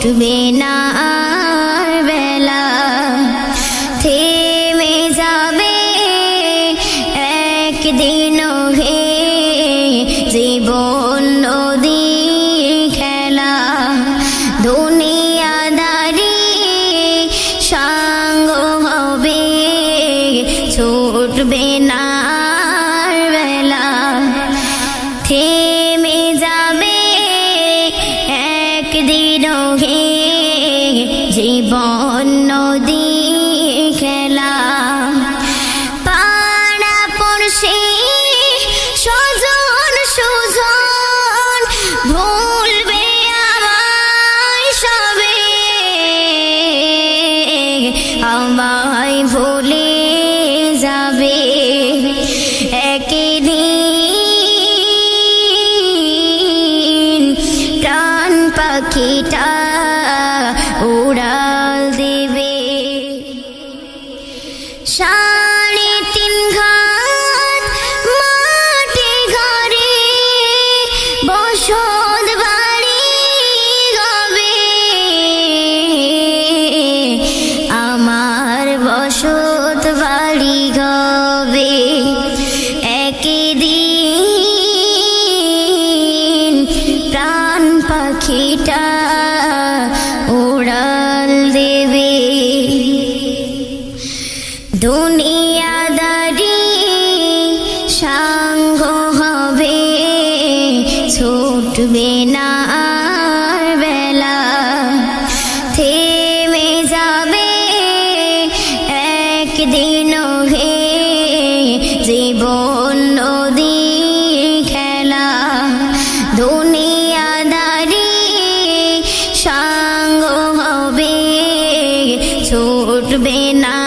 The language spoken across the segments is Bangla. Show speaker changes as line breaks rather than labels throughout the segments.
ছুটবে না আর বেলা, থেমে যাবে একদিনও হে জীবন নদীর খেলা। দুনিয়াদারি সাঙ্গ হবে ছুটবে না আর বেলা, থেমে যাবে একদিনও হে জীবন নদীর খেলা। পাড়া পড়শি স্বজন সুজন ভুলবে আমায় সবে, আমায় ভুলে যাবে একদিন। প্রাণ পাখিটা উড়াল দেবে 3.5 ঘাট মাটি ঘরে বসত বাড়ি হবে, আমার বসত বাড়ি হবে একদিন। প্রাণ পাখিটা উড়াল দেবে। দুনিয়াদারি সাঙ্গ হবে ছুটবে না আর বেলা, থেমে যাবে একদিনও হে জীবন নদীর খেলা। দুনিয়াদারি সাঙ্গ হবে ছুটবে না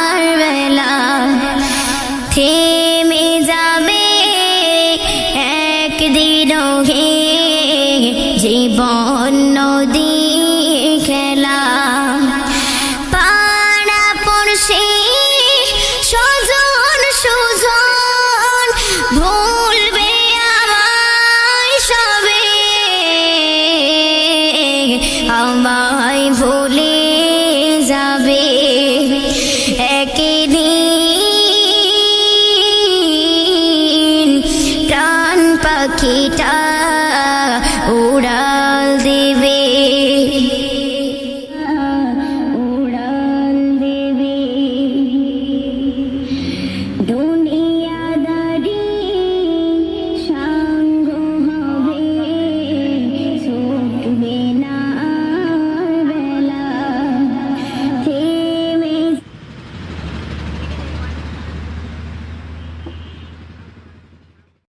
আর বেলা, থেমে যাবে একদিনও হে জীবন নদী